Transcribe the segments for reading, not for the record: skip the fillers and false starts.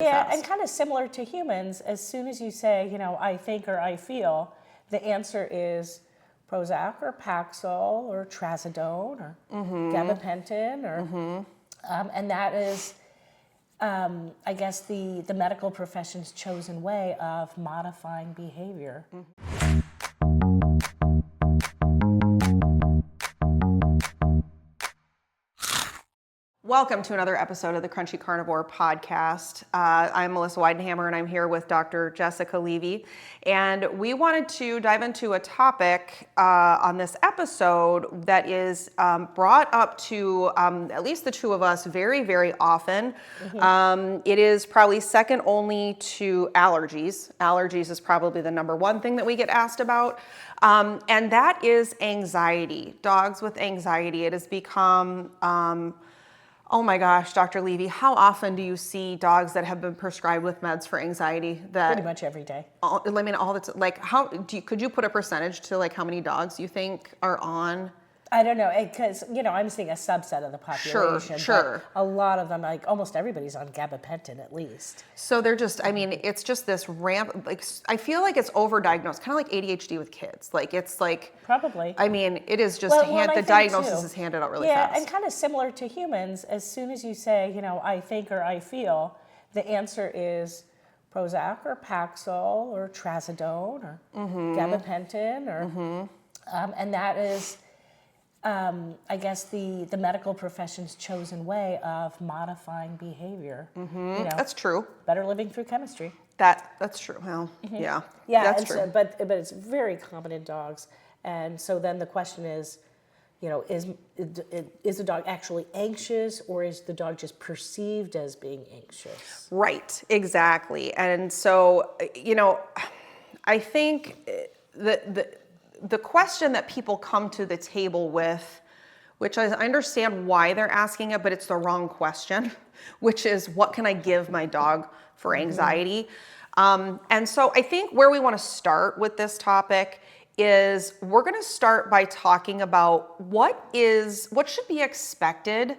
Yeah, and kind of similar to humans, as soon as you say, I think or I feel, the answer is Prozac or Paxil or Trazodone or Gabapentin or, and that is, I guess, the medical profession's chosen way of modifying behavior. Welcome to another episode of the Crunchy Carnivore Podcast. I'm Melissa Weidenhammer, and I'm here with Dr. Jessica Levy. And we wanted to dive into a topic on this episode that is brought up to at least the two of us very, very often. It is probably second only to allergies. Allergies is probably the number one thing that we get asked about. And that is anxiety. Dogs with anxiety. It has become... oh my gosh, Dr. Levy, how often do you see dogs that have been prescribed with meds for anxiety? Pretty much every day. All the time. Like, could you put a percentage to like how many dogs you think are on? I don't know, because, I'm seeing a subset of the population. Sure. But a lot of them, like almost everybody's on Gabapentin at least. So they're just, it's just this ramp, like, I feel like it's overdiagnosed, kind of like ADHD with kids. Like, it's like... Probably. It is just, the diagnosis is handed out really fast. Yeah, and kind of similar to humans, as soon as you say, I think or I feel, the answer is Prozac or Paxil or Trazodone or Gabapentin or... and that is... I guess the medical profession's chosen way of modifying behavior. That's true. Better living through chemistry. That's true. Well, yeah, that's true. So, but it's very common in dogs, and so then the question is, is the dog actually anxious, or is the dog just perceived as being anxious? Right. Exactly. And so, I think the question that people come to the table with, which I understand why they're asking it, but it's the wrong question, which is, what can I give my dog for anxiety? And so I think where we want to start with this topic is we're going to start by talking about what should be expected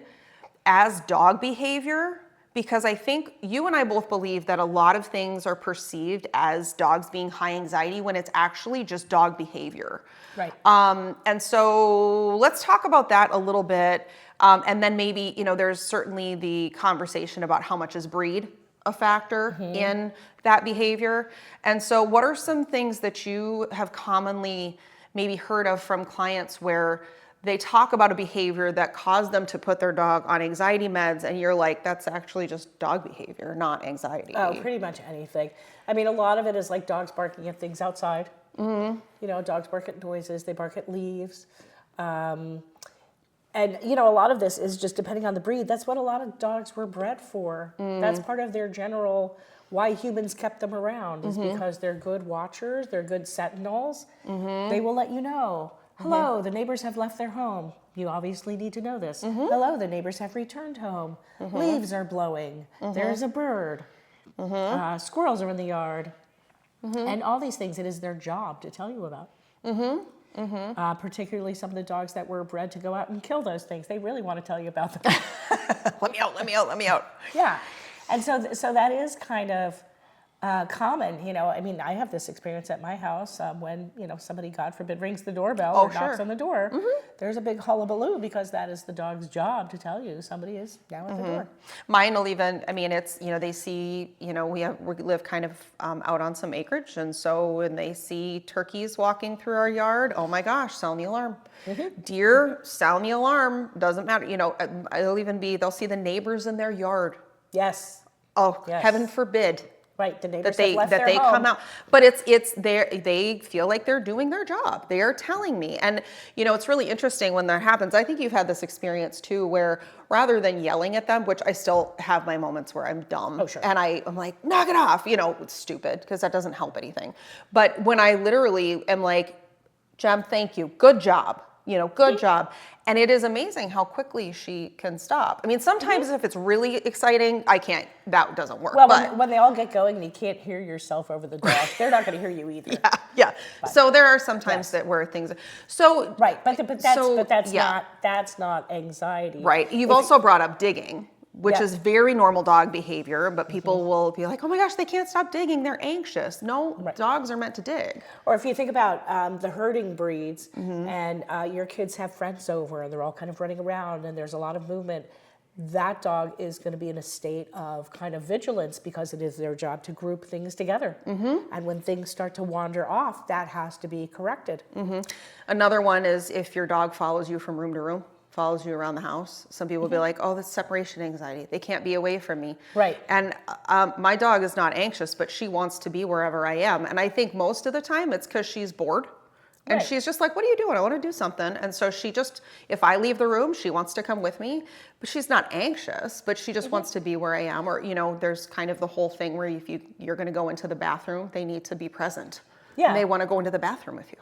as dog behavior. Because I think you and I both believe that a lot of things are perceived as dogs being high anxiety when it's actually just dog behavior. Right. And so let's talk about that a little bit. And then maybe, there's certainly the conversation about how much is breed a factor in that behavior. And so what are some things that you have commonly maybe heard of from clients where they talk about a behavior that caused them to put their dog on anxiety meds, and you're like, that's actually just dog behavior, not anxiety? Oh, pretty much anything. A lot of it is like dogs barking at things outside. Dogs bark at noises, they bark at leaves. And, a lot of this is just depending on the breed. That's what a lot of dogs were bred for. That's part of their general, why humans kept them around, is because they're good watchers, they're good sentinels. They will let you know. Hello, the neighbors have left their home. You obviously need to know this. Hello, the neighbors have returned home. Leaves are blowing. There's a bird. Squirrels are in the yard. And all these things, it is their job to tell you about. Particularly some of the dogs that were bred to go out and kill those things. They really want to tell you about them. Let me out. Yeah. And so that is kind of common, I have this experience at my house when, somebody, God forbid, rings the doorbell or knocks on the door. There's a big hullabaloo because that is the dog's job to tell you somebody is now at the door. Mine will even, it's, they see, we live kind of out on some acreage. And so when they see turkeys walking through our yard, oh my gosh, sound the alarm. Deer, sound the alarm. Doesn't matter. They'll see the neighbors in their yard. Yes. Oh, yes. Heaven forbid. Right, the neighbors have left their home. Come out, but it's they feel like they're doing their job. They are telling me, and it's really interesting when that happens. I think you've had this experience too, where rather than yelling at them, which I still have my moments where I'm dumb, and I'm like, knock it off, it's stupid because that doesn't help anything. But when I literally am like, Jem, thank you, good job. Good job. And it is amazing how quickly she can stop. Sometimes if it's really exciting, that doesn't work. Well, when they all get going and you can't hear yourself over the dog, they're not going to hear you either. Yeah. So there are some times where things, so. Right, but that's not anxiety. Right. You've also brought up digging. which Yeah. is very normal dog behavior, but people will be like, oh my gosh, they can't stop digging, they're anxious. No, dogs are meant to dig. Or if you think about the herding breeds, and your kids have friends over and they're all kind of running around and there's a lot of movement, that dog is going to be in a state of kind of vigilance because it is their job to group things together. And when things start to wander off, that has to be corrected. Another one is if your dog follows you from room to room, follows you around the house. Some people will be like, oh, that's separation anxiety. They can't be away from me. Right. And my dog is not anxious, but she wants to be wherever I am. And I think most of the time it's because she's bored. And Right. she's just like, what are you doing? I want to do something. And so she just, if I leave the room, she wants to come with me, but she's not anxious, but she just wants to be where I am. Or, you know, there's kind of the whole thing where if you're going to go into the bathroom, they need to be present. Yeah. And they want to go into the bathroom with you.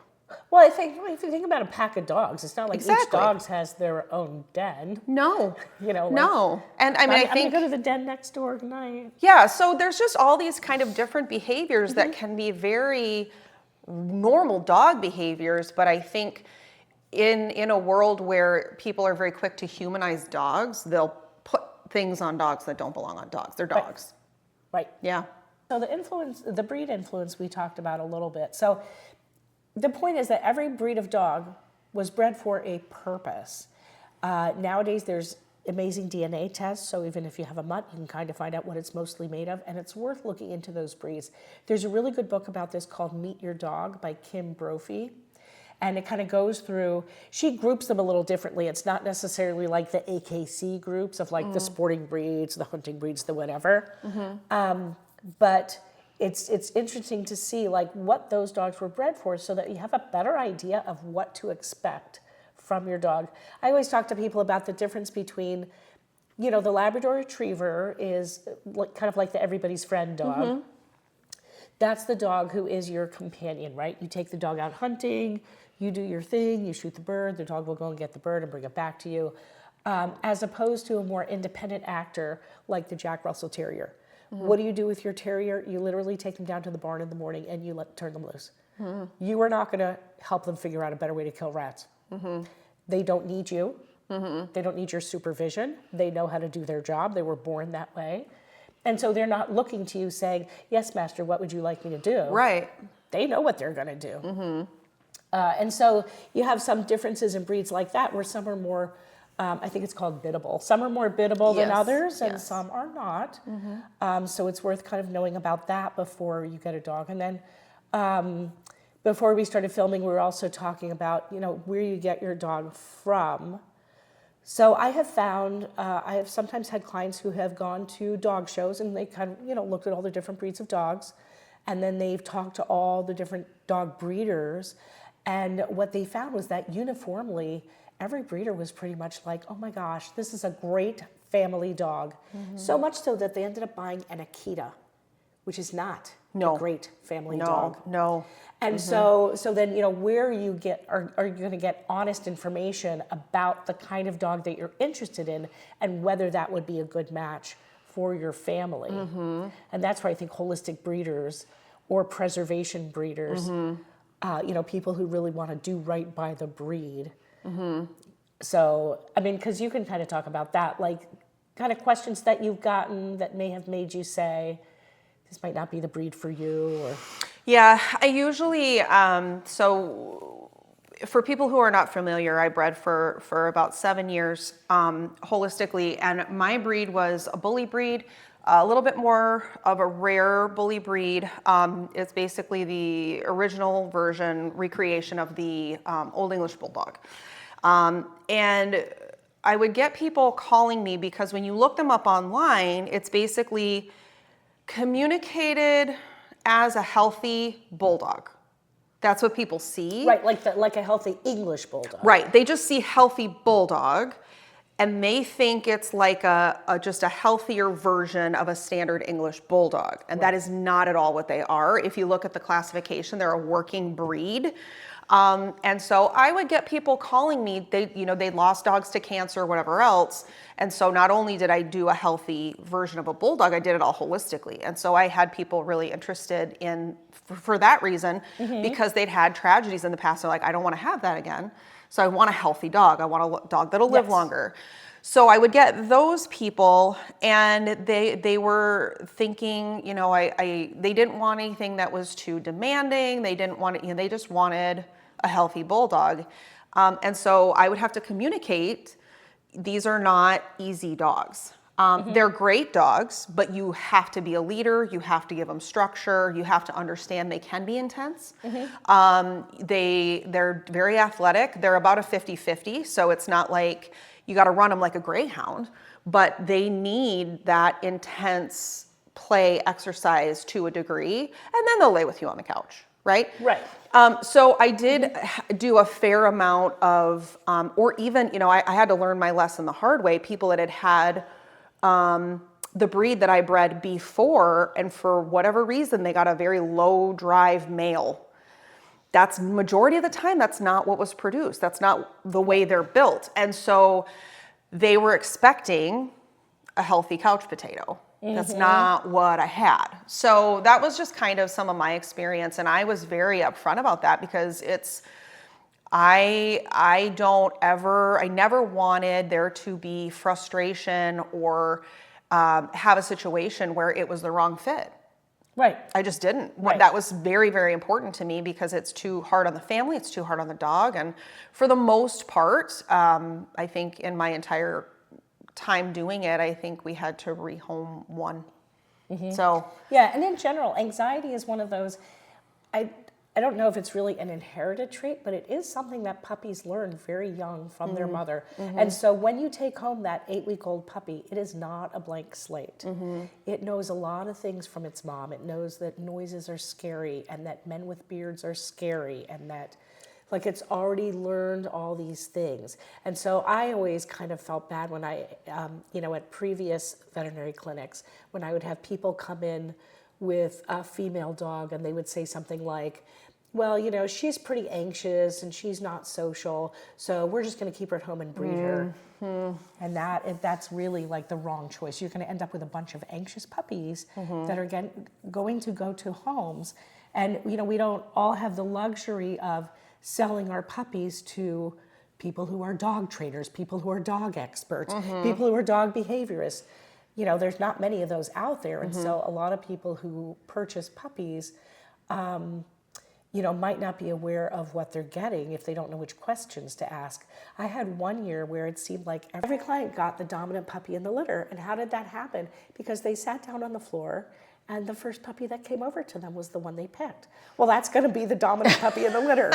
Well, I think if you think about a pack of dogs, it's not like each Exactly. dog has their own den. No. You know, like, No. And I mean, I I'm think, going to go to the den next door tonight. yeah, so there's just all these kind of different behaviors that can be very normal dog behaviors, but I think in a world where people are very quick to humanize dogs, they'll put things on dogs that don't belong on dogs. They're dogs. Right. Yeah. So the breed influence we talked about a little bit. So the point is that every breed of dog was bred for a purpose. Nowadays, there's amazing DNA tests, so even if you have a mutt, you can kind of find out what it's mostly made of, and it's worth looking into those breeds. There's a really good book about this called Meet Your Dog by Kim Brophy, and it kind of goes through, she groups them a little differently. It's not necessarily like the AKC groups of like the sporting breeds, the hunting breeds, the whatever, but it's interesting to see like what those dogs were bred for so that you have a better idea of what to expect from your dog. I always talk to people about the difference between, you know, the Labrador Retriever is kind of like the everybody's friend dog. That's the dog who is your companion, right? You take the dog out hunting, you do your thing, you shoot the bird, the dog will go and get the bird and bring it back to you, as opposed to a more independent actor like the Jack Russell Terrier. What do you do with your terrier? You literally take them down to the barn in the morning and you turn them loose. You are not going to help them figure out a better way to kill rats. They don't need you. They don't need your supervision. They know how to do their job. They were born that way. And so they're not looking to you saying, yes, master, what would you like me to do? Right. They know what they're going to do. And so you have some differences in breeds like that where some are more, I think it's called biddable. Some are more biddable than Yes, others and yes. some are not. So it's worth kind of knowing about that before you get a dog. And then before we started filming, we were also talking about, you know, where you get your dog from. So I have found, I have sometimes had clients who have gone to dog shows and they kind of, you know, looked at all the different breeds of dogs. And then they've talked to all the different dog breeders. And what they found was that uniformly, every breeder was pretty much like, oh my gosh, this is a great family dog. So much so that they ended up buying an Akita, which is not a great family dog. No. And so then, you know, where you get, are you going to get honest information about the kind of dog that you're interested in and whether that would be a good match for your family. And that's where I think holistic breeders or preservation breeders, you know, people who really want to do right by the breed. So, I mean, because you can kind of talk about that, like kind of questions that you've gotten that may have made you say, this might not be the breed for you, or... Yeah, I usually, so for people who are not familiar, I bred for about 7 years holistically, and my breed was a bully breed, a little bit more of a rare bully breed. It's basically the original version, recreation of the Old English Bulldog. And I would get people calling me because when you look them up online, it's basically communicated as a healthy bulldog. That's what people see. Right, like a healthy English bulldog. Right, they just see healthy bulldog and they think it's like just a healthier version of a standard English bulldog. And that is not at all what they are. If you look at the classification, they're a working breed. And so I would get people calling me, they lost dogs to cancer or whatever else. And so not only did I do a healthy version of a bulldog, I did it all holistically. And so I had people really interested in, for that reason, because they'd had tragedies in the past. They're like, I don't want to have that again. So I want a healthy dog. I want a dog that'll live longer. So I would get those people, and they were thinking, you know, they didn't want anything that was too demanding. They didn't want it, you know, they just wanted a healthy bulldog. And so I would have to communicate, these are not easy dogs. They're great dogs, but you have to be a leader. You have to give them structure. You have to understand they can be intense. They're very athletic. They're about a 50-50. So it's not like you got to run them like a greyhound, but they need that intense play exercise to a degree. And then they'll lay with you on the couch, right? Right. So I did do a fair amount of, or even, you know, I had to learn my lesson the hard way. People that had the breed that I bred before, and for whatever reason, they got a very low drive male. That's majority of the time, that's not what was produced. That's not the way they're built. And so they were expecting a healthy couch potato. That's not what I had. So that was just kind of some of my experience. And I was very upfront about that, because I never wanted there to be frustration or have a situation where it was the wrong fit. Right. I just didn't. Right. That was very, very important to me, because it's too hard on the family, it's too hard on the dog. And for the most part, I think in my entire time doing it, I think we had to rehome one. So yeah, and in general, anxiety is one of those, I don't know if it's really an inherited trait, but it is something that puppies learn very young from their mother. And so when you take home that 8-week-old puppy, it is not a blank slate. It knows a lot of things from its mom. It knows that noises are scary, and that men with beards are scary, and that, like, it's already learned all these things. And so I always kind of felt bad when I, you know, at previous veterinary clinics, when I would have people come in with a female dog, and they would say something like, well, you know, she's pretty anxious and she's not social, so we're just going to keep her at home and breed her. And that's really like the wrong choice. You're going to end up with a bunch of anxious puppies that are going to go to homes. And, you know, we don't all have the luxury of selling our puppies to people who are dog trainers, people who are dog experts, people who are dog behaviorists. You know, there's not many of those out there. And so a lot of people who purchase puppies, you know, might not be aware of what they're getting if they don't know which questions to ask. I had one year where it seemed like every client got the dominant puppy in the litter. And how did that happen? Because they sat down on the floor, and the first puppy that came over to them was the one they picked. Well, that's going to be the dominant puppy in the litter.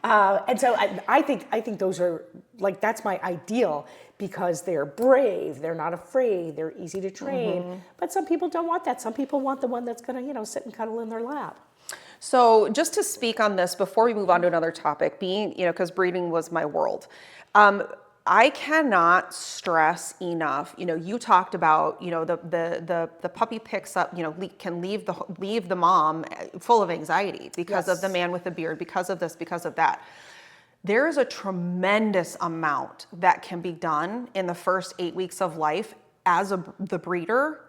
And so I think those are, like, that's my ideal, because they're brave, they're not afraid, they're easy to train. But some people don't want that. Some people want the one that's going to, you know, sit and cuddle in their lap. So just to speak on this before we move on to another topic, being, you know, because breeding was my world. I cannot stress enough, you know, you talked about, you know, the puppy picks up, you know, can leave the mom full of anxiety because of the man with the beard, because of this, because of that. There is a tremendous amount that can be done in the first 8 weeks of life as the breeder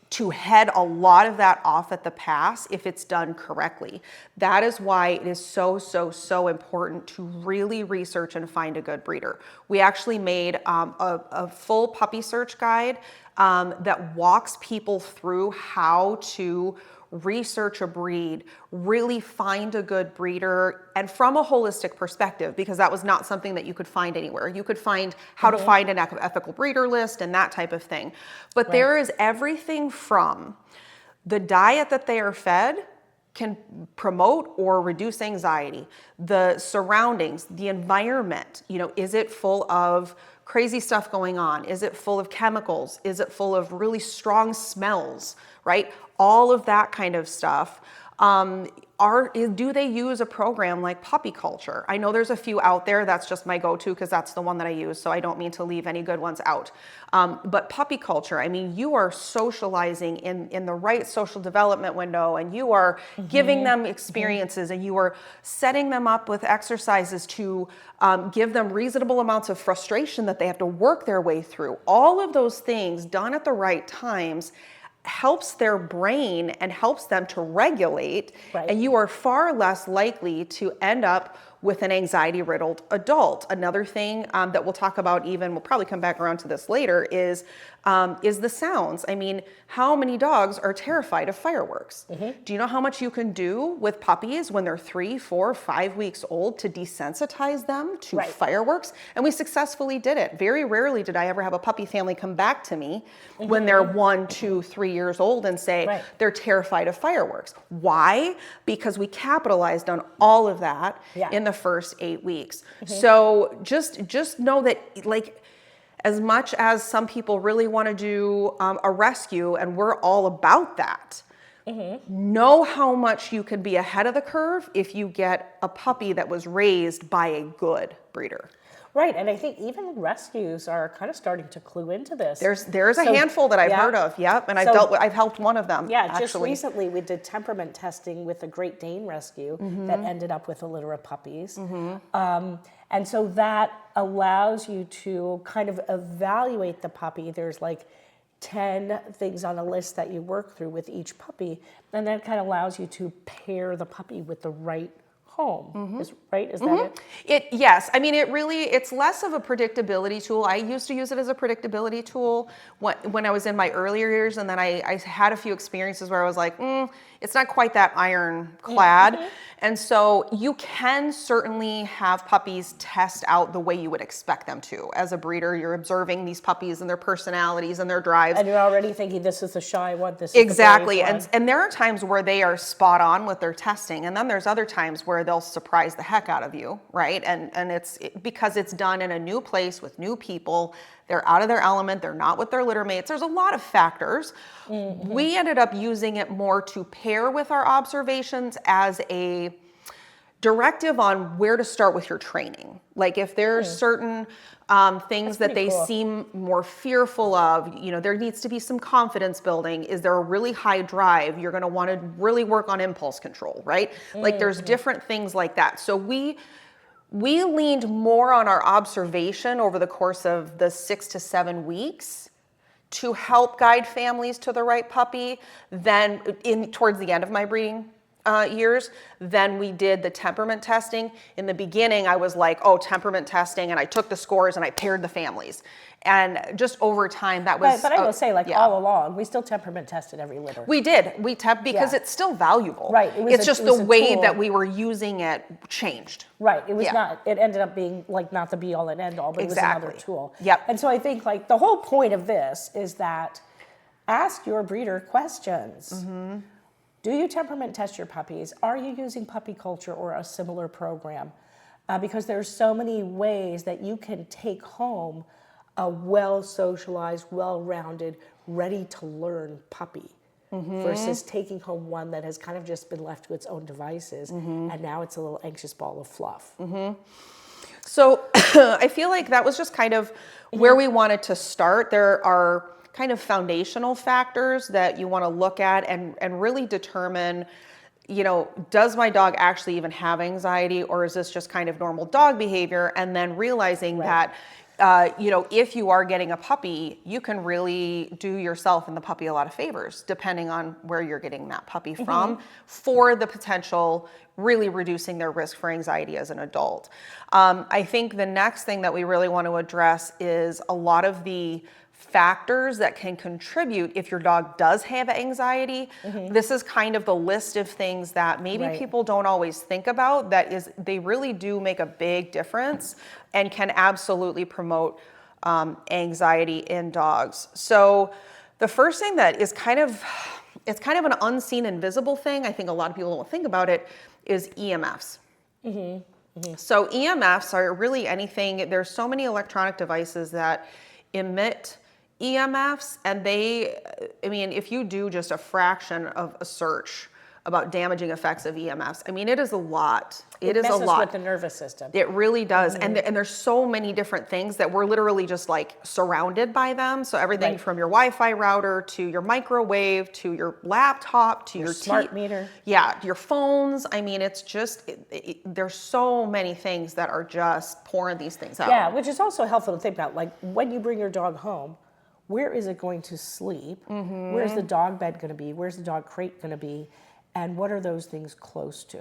to head a lot of that off at the pass if it's done correctly. That is why it is so, so, so important to really research and find a good breeder. We actually made a full puppy search guide that walks people through how to research a breed, really find a good breeder, and from a holistic perspective, because that was not something that you could find anywhere. You could find how to find an ethical breeder list and that type of thing. But there is everything from the diet that they are fed can promote or reduce anxiety, the surroundings, the environment, you know, is it full of crazy stuff going on? Is it full of chemicals? Is it full of really strong smells, right? All of that kind of stuff. Do they use a program like Puppy Culture? I know there's a few out there. That's just my go-to because that's the one that I use. So I don't mean to leave any good ones out. But Puppy Culture, I mean, you are socializing in the right social development window, and you are giving them experiences, and you are setting them up with exercises to give them reasonable amounts of frustration that they have to work their way through. All of those things done at the right times helps their brain and helps them to regulate, and you are far less likely to end up with an anxiety-riddled adult. Another thing that we'll talk about, we'll probably come back around to this later, is the sounds. I mean, how many dogs are terrified of fireworks? Do you know how much you can do with puppies when they're 3, 4, 5 weeks old to desensitize them to fireworks? And we successfully did it. Very rarely did I ever have a puppy family come back to me when they're 1, 2, 3 years old and say they're terrified of fireworks. Why? Because we capitalized on all of that in the first 8 weeks. So just know that, like, as much as some people really want to do a rescue, and we're all about that, know how much you can be ahead of the curve if you get a puppy that was raised by a good breeder. Right, and I think even rescues are kind of starting to clue into this. There's a handful that I've heard of, and I've helped one of them. Yeah, just recently we did temperament testing with a Great Dane rescue that ended up with a litter of puppies. And so that allows you to kind of evaluate the puppy. There's like 10 things on a list that you work through with each puppy, and that kind of allows you to pair the puppy with the right home. Is that it? Yes. I mean, it's less of a predictability tool. I used to use it as a predictability tool when I was in my earlier years, and then I had a few experiences where I was like, it's not quite that ironclad. And so you can certainly have puppies test out the way you would expect them to. As a breeder, you're observing these puppies and their personalities and their drives. And you're already thinking, this is the shy one, this is exactly. the brave one. And there are times where they are spot on with their testing. And then there's other times where they'll surprise the heck out of you, right? And it's because it's done in a new place with new people. They're out of their element. They're not with their litter mates. There's a lot of factors. We ended up using it more to pair with our observations as a directive on where to start with your training. Like if there's certain things that they seem more fearful of, there needs to be some confidence building. Is there a really high drive? You're going to want to really work on impulse control, right? Like there's different things like that. So we leaned more on our observation over the course of the 6 to 7 weeks to help guide families to the right puppy than towards the end of my breeding years. Then we did the temperament testing. In the beginning, I was like, temperament testing, and I took the scores and I paired the families. And just over time, that was... But I will say, all along, we still temperament tested every litter. We did. We because it's still valuable. Right. It's just the way that we were using it changed. Right. It was not, it ended up being not the be all and end all, but it was another tool. Yep. And so I think the whole point of this is that ask your breeder questions. Do you temperament test your puppies? Are you using puppy culture or a similar program? Because there's so many ways that you can take home a well-socialized, well-rounded, ready-to-learn puppy versus taking home one that has kind of just been left to its own devices, and now it's a little anxious ball of fluff. So I feel like that was just kind of where we wanted to start. There are kind of foundational factors that you want to look at and really determine, does my dog actually even have anxiety, or is this just kind of normal dog behavior? And then realizing that, if you are getting a puppy, you can really do yourself and the puppy a lot of favors, depending on where you're getting that puppy from, for the potential really reducing their risk for anxiety as an adult. I think the next thing that we really want to address is a lot of the factors that can contribute if your dog does have anxiety. This is kind of the list of things that maybe people don't always think about, they really do make a big difference and can absolutely promote anxiety in dogs. So the first thing that is kind of an unseen, invisible thing, I think a lot of people don't think about it, is EMFs. So EMFs are really anything, there's so many electronic devices that emit EMFs, and if you do just a fraction of a search about damaging effects of EMFs, it is a lot. It is a lot. It messes with the nervous system. It really does. And there's so many different things that we're literally just surrounded by them. So everything from your Wi-Fi router to your to your laptop to your smart meter. Yeah, your phones. It's just, there's so many things that are just pouring these things out. Yeah, which is also helpful to think about. When you bring your dog home, where is it going to sleep? Where's the dog bed going to be? Where's the dog crate going to be? And what are those things close to?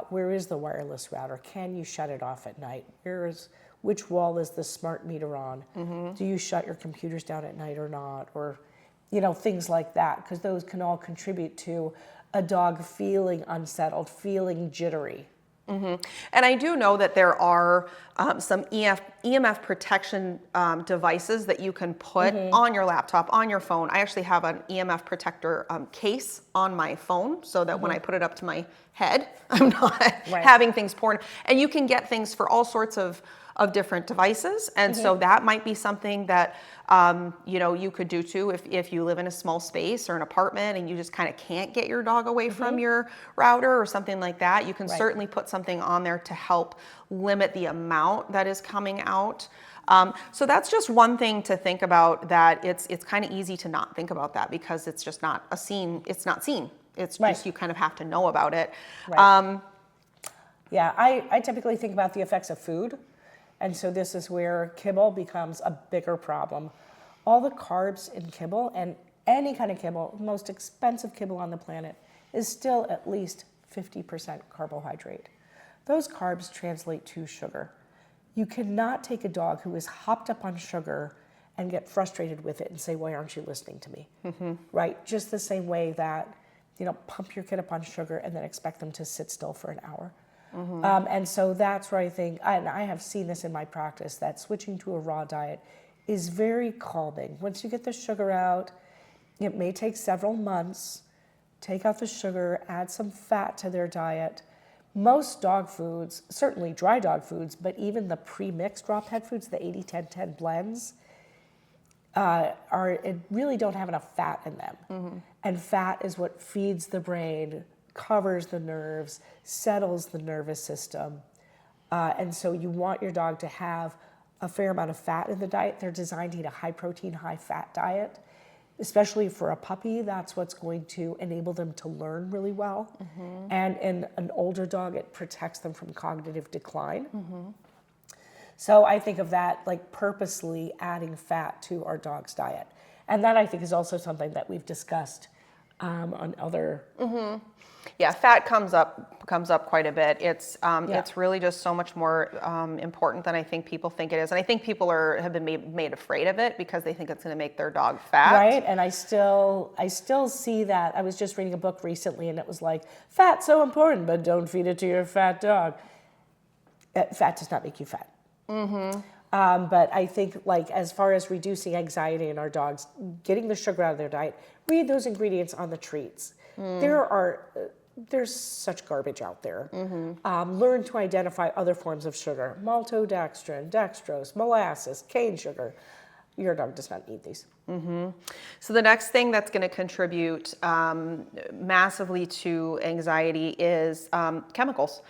Where is the wireless router? Can you shut it off at night? Which wall is the smart meter on? Do you shut your computers down at night or not? Or, things like that, because those can all contribute to a dog feeling unsettled, feeling jittery. And I do know that there are some EMF protection devices that you can put on your laptop, on your phone. I actually have an EMF protector case on my phone so that when I put it up to my head, I'm not having things pouring. And you can get things for all sorts of different devices. And so that might be something that, you could do too if you live in a small space or an apartment and you just kind of can't get your dog away from your router or something like that. You can certainly put something on there to help limit the amount that is coming out. So that's just one thing to think about, that it's kind of easy to not think about that because it's just not a scene. It's not seen. It's just, you kind of have to know about it. Yeah, I typically think about the effects of food. And so this is where kibble becomes a bigger problem. All the carbs in kibble, and any kind of kibble, most expensive kibble on the planet, is still at least 50% carbohydrate. Those carbs translate to sugar. You cannot take a dog who is hopped up on sugar and get frustrated with it and say, why aren't you listening to me? Right? Just the same way that, pump your kid up on sugar and then expect them to sit still for an hour. And so that's where I think, and I have seen this in my practice, that switching to a raw diet is very calming. Once you get the sugar out, it may take several months. Take out the sugar, add some fat to their diet. Most dog foods, certainly dry dog foods, but even the pre-mixed raw pet foods, the 80-10-10 blends, really don't have enough fat in them. And fat is what feeds the brain, covers the nerves, settles the nervous system. And so you want your dog to have a fair amount of fat in the diet. They're designed to eat a high protein, high fat diet. Especially for a puppy, that's what's going to enable them to learn really well. And in an older dog, it protects them from cognitive decline. So I think of that like purposely adding fat to our dog's diet. And that I think is also something that we've discussed on other. Yeah, fat comes up quite a bit. It's really just so much more important than I think people think it is, and I think people have been made afraid of it because they think it's going to make their dog fat. Right, and I still see that. I was just reading a book recently, and it was like, fat's so important, but don't feed it to your fat dog. Fat does not make you fat. But I think, like, as far as reducing anxiety in our dogs, getting the sugar out of their diet, read those ingredients on the treats. There's such garbage out there. Learn to identify other forms of sugar: maltodextrin, dextrose, molasses, cane sugar. Your dog does not need these. So the next thing that's going to contribute massively to anxiety is chemicals.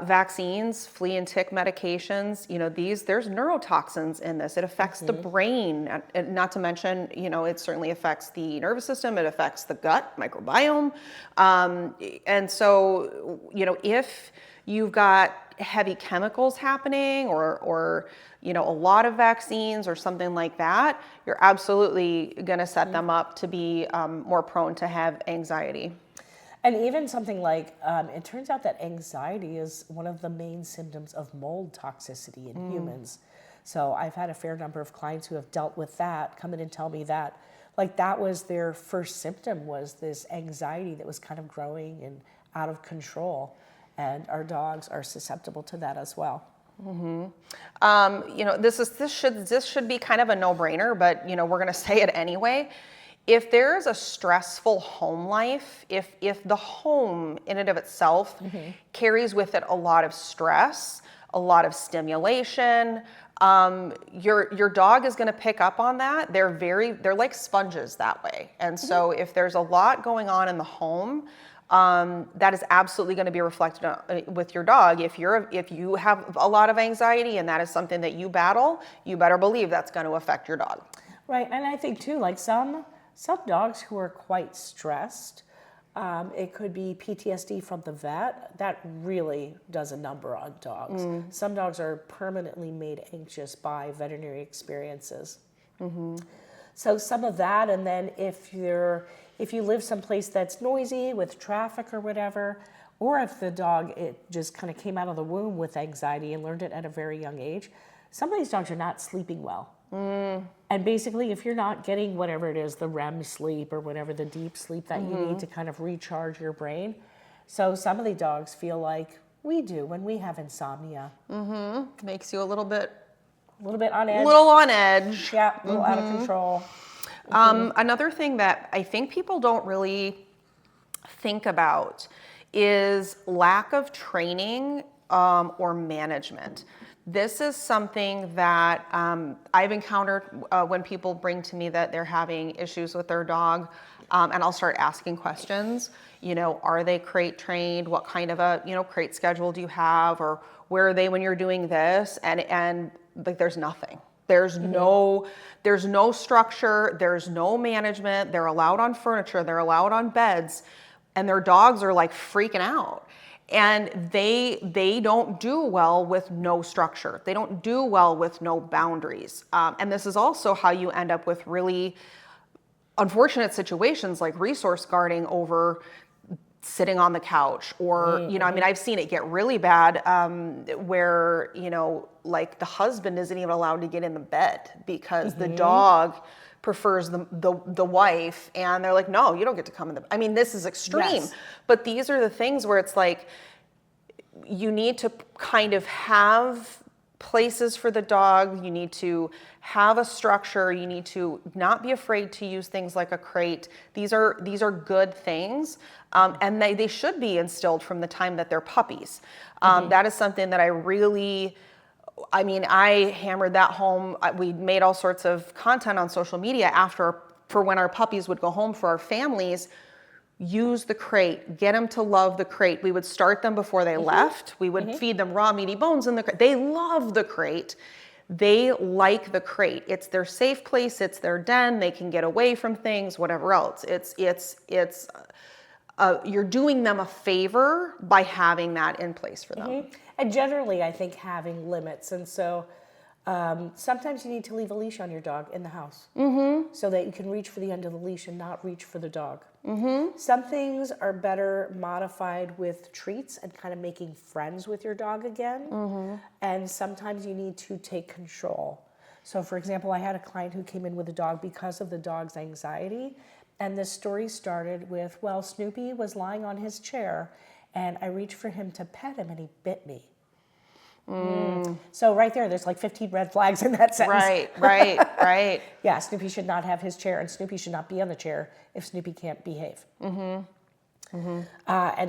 Vaccines, flea and tick medications, there's neurotoxins in this. It affects the brain, and not to mention, it certainly affects the nervous system. It affects the gut microbiome. And so, if you've got heavy chemicals happening or a lot of vaccines or something like that, you're absolutely going to set them up to be more prone to have anxiety. And even something like, it turns out that anxiety is one of the main symptoms of mold toxicity in humans. So I've had a fair number of clients who have dealt with that come in and tell me that, like, that was their first symptom, was this anxiety that was kind of growing and out of control. And our dogs are susceptible to that as well. This should be kind of a no-brainer, but we're going to say it anyway. If there is a stressful home life, if the home in and of itself carries with it a lot of stress, a lot of stimulation, your dog is going to pick up on that. They're like sponges that way. And so if there's a lot going on in the home, that is absolutely going to be reflected with your dog. If you have a lot of anxiety and that is something that you battle, you better believe that's going to affect your dog. Right, and I think too, like some dogs who are quite stressed, it could be PTSD from the vet. That really does a number on dogs. Some dogs are permanently made anxious by veterinary experiences. So some of that, and then if if you live someplace that's noisy with traffic or whatever, or if the dog, it just kind of came out of the womb with anxiety and learned it at a very young age, some of these dogs are not sleeping well. And basically, if you're not getting whatever it is, the REM sleep or whatever, the deep sleep that you need to kind of recharge your brain. So some of the dogs feel like we do when we have insomnia. Makes you a little bit on edge. A little on edge. Yeah, a little out of control. Another thing that I think people don't really think about is lack of training or management. This is something that I've encountered when people bring to me that they're having issues with their dog, and I'll start asking questions. You know, are they crate trained? What kind of a, crate schedule do you have? Or where are they when you're doing this? And like, there's nothing. There's no structure. There's no management. They're allowed on furniture. They're allowed on beds, and their dogs are like freaking out. And they don't do well with no structure. They don't do well with no boundaries. And this is also how you end up with really unfortunate situations like resource guarding over sitting on the couch, or, I've seen it get really bad where, like the husband isn't even allowed to get in the bed because the dog prefers the wife, and they're like, no, you don't get to come in the, this is extreme. Yes. But these are the things where it's like, you need to kind of have places for the dog. You need to have a structure. You need to not be afraid to use things like a crate. These are good things, and they should be instilled from the time that they're puppies. That is something that I hammered that home. We made all sorts of content on social media for when our puppies would go home for our families. Use the crate, get them to love the crate. We would start them before they left. We would feed them raw meaty bones in the crate. They love the crate. They like the crate. It's their safe place. It's their den. They can get away from things, whatever else. You're doing them a favor by having that in place for them. And generally, I think having limits. And so sometimes you need to leave a leash on your dog in the house so that you can reach for the end of the leash and not reach for the dog. Some things are better modified with treats and kind of making friends with your dog again. And sometimes you need to take control. So for example, I had a client who came in with a dog because of the dog's anxiety. And this story started with, Snoopy was lying on his chair and I reached for him to pet him and he bit me. So right there's like 15 red flags in that sentence. Right. Yeah, Snoopy should not have his chair, and Snoopy should not be on the chair if Snoopy can't behave. And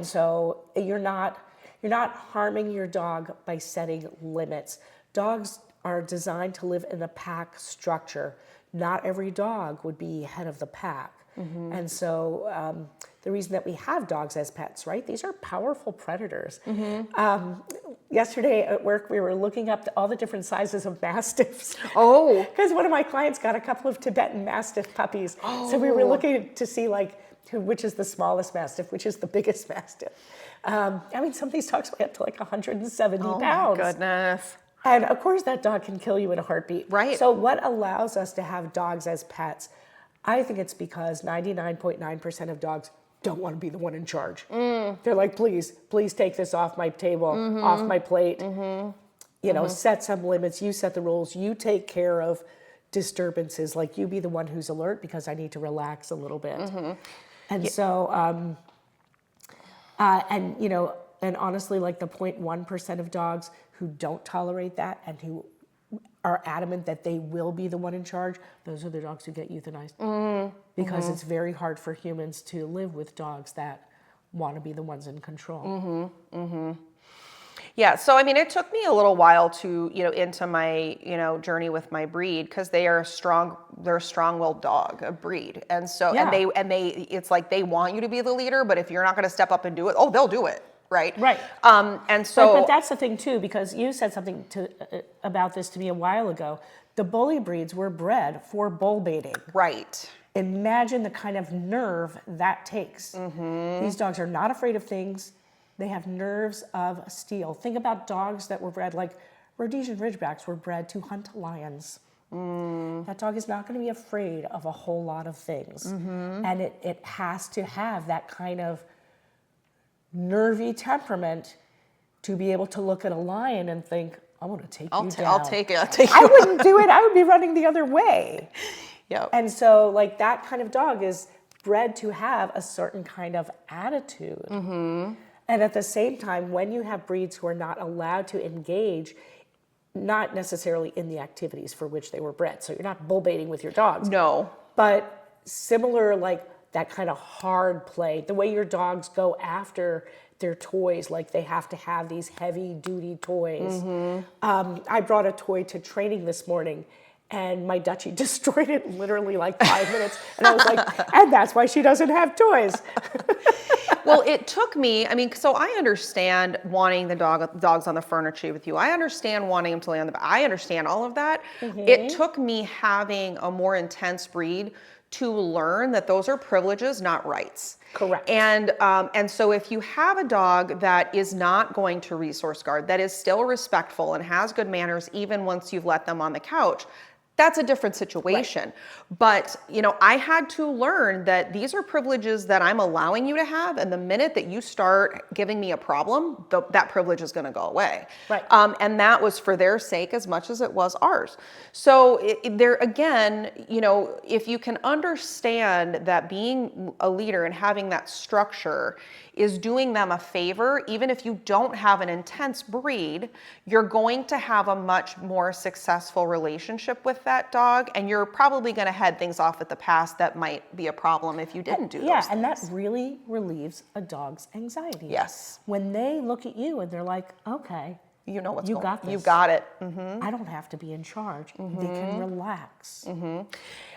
so you're not harming your dog by setting limits. Dogs are designed to live in a pack structure. Not every dog would be head of the pack. And so the reason that we have dogs as pets, right? These are powerful predators. Yesterday at work, we were looking up all the different sizes of mastiffs. Oh. Because one of my clients got a couple of Tibetan Mastiff puppies. So we were looking to see which is the smallest Mastiff, which is the biggest Mastiff. Some of these dogs weigh up to like 170 pounds. Oh my goodness. And of course that dog can kill you in a heartbeat. Right. So what allows us to have dogs as pets? I think it's because 99.9% of dogs don't want to be the one in charge. They're like, please take this off my table, off my plate. Set some limits. You set the rules. You take care of disturbances. Like, you be the one who's alert because I need to relax a little bit. And so, and honestly, like the 0.1% of dogs who don't tolerate that and who are adamant that they will be the one in charge, those are the dogs who get euthanized. Because it's very hard for humans to live with dogs that want to be the ones in control. Yeah, so it took me a little while to, into my, journey with my breed, because they're a strong-willed dog, a breed. And so, and they, it's like they want you to be the leader, but if you're not going to step up and do it, they'll do it. Right. And so, but that's the thing too, because you said something about this to me a while ago. The bully breeds were bred for bull baiting. Right. Imagine the kind of nerve that takes. These dogs are not afraid of things. They have nerves of steel. Think about dogs that were bred, like Rhodesian Ridgebacks were bred to hunt lions. That dog is not going to be afraid of a whole lot of things. And it has to have that kind of nervy temperament to be able to look at a lion and think, I'm going to take you down. I'll take you. I wouldn't do it. I would be running the other way. Yep. And so like that kind of dog is bred to have a certain kind of attitude. And at the same time, when you have breeds who are not allowed to engage, not necessarily in the activities for which they were bred. So you're not bull baiting with your dogs. No. But similar, like that kind of hard play, the way your dogs go after their toys, like they have to have these heavy duty toys. I brought a toy to training this morning and my Dutchie destroyed it in literally like 5 minutes. And I was like, and that's why she doesn't have toys. Well, it took me, so I understand wanting the dogs on the furniture with you. I understand wanting them to lay on the bed. I understand all of that. It took me having a more intense breed to learn that those are privileges, not rights. Correct. And so if you have a dog that is not going to resource guard, that is still respectful and has good manners, even once you've let them on the couch, that's a different situation. Right. But, I had to learn that these are privileges that I'm allowing you to have. And the minute that you start giving me a problem, that privilege is going to go away. Right. And that was for their sake as much as it was ours. So there again, if you can understand that being a leader and having that structure is doing them a favor, even if you don't have an intense breed, you're going to have a much more successful relationship with that dog, and you're probably going to head things off at the pass that might be a problem if you didn't do those things. And that really relieves a dog's anxiety. Yes. When they look at you and they're like, okay, you know what's you going got this. You got it. I don't have to be in charge. They can relax.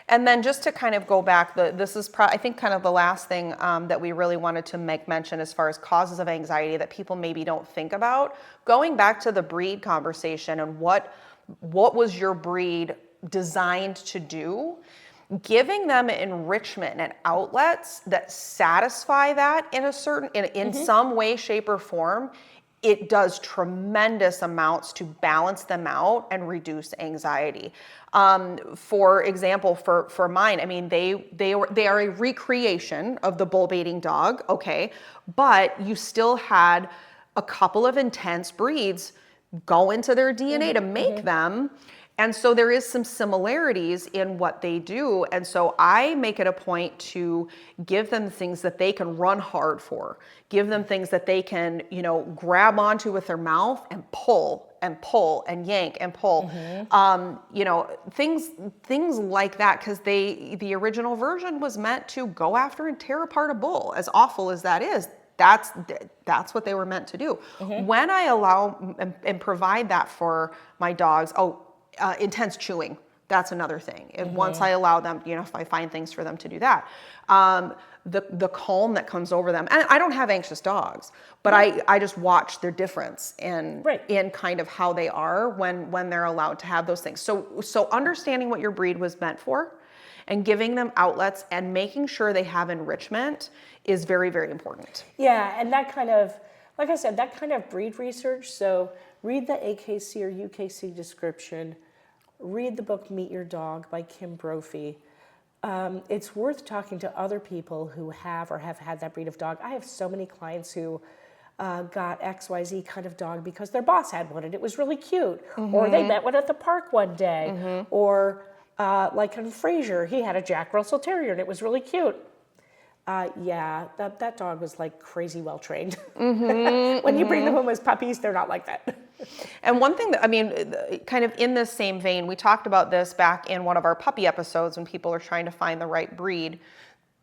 And then just to kind of go back, this is I think kind of the last thing that we really wanted to make mention as far as causes of anxiety that people maybe don't think about. Going back to the breed conversation and what was your breed designed to do, giving them enrichment and outlets that satisfy that in some way, shape, or form, it does tremendous amounts to balance them out and reduce anxiety. For example, for mine, they are a recreation of the bull baiting dog, okay, but you still had a couple of intense breeds go into their DNA to make them. And so there is some similarities in what they do. And so I make it a point to give them things that they can run hard for, give them things that they can, grab onto with their mouth and pull and yank and pull, things like that. Because the original version was meant to go after and tear apart a bull, as awful as that is. That's what they were meant to do. When I allow and provide that for my dogs, intense chewing, that's another thing. Once I allow them, if I find things for them to do that, the calm that comes over them. And I don't have anxious dogs, but I just watch their difference in kind of how they are when they're allowed to have those things. So understanding what your breed was meant for and giving them outlets and making sure they have enrichment is very, very important. Yeah, and that kind of, like I said, that kind of breed research. So read the AKC or UKC description. Read the book Meet Your Dog by Kim Brophy. It's worth talking to other people who have or have had that breed of dog. I have so many clients who got XYZ kind of dog because their boss had one and it was really cute. Or they met one at the park one day. Or like in Fraser, he had a Jack Russell Terrier and it was really cute. That dog was like crazy well trained. When you bring them home as puppies, they're not like that. And one thing that, kind of in this same vein, we talked about this back in one of our puppy episodes when people are trying to find the right breed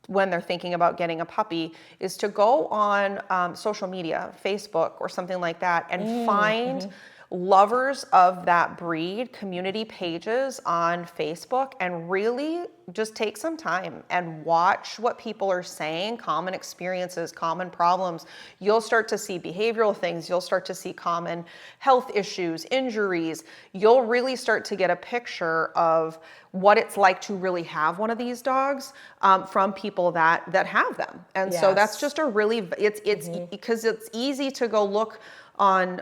when they're thinking about getting a puppy, is to go on social media, Facebook or something like that, and find lovers of that breed community pages on Facebook and really just take some time and watch what people are saying, common experiences, common problems. You'll start to see behavioral things. You'll start to see common health issues, injuries. You'll really start to get a picture of what it's like to really have one of these dogs from people that have them. And so that's just a really, it's because it's easy to go look on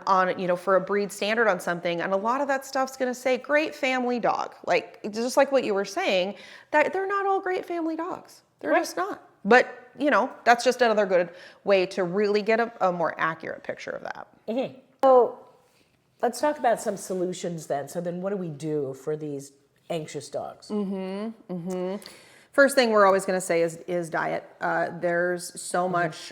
for a breed standard on something, and a lot of that stuff's going to say great family dog, like just like what you were saying, that they're not all great family dogs. They're just not. But that's just another good way to really get a more accurate picture of that. Mm-hmm. So let's talk about some solutions then. So then what do we do for these anxious dogs? First thing we're always going to say is diet. There's so much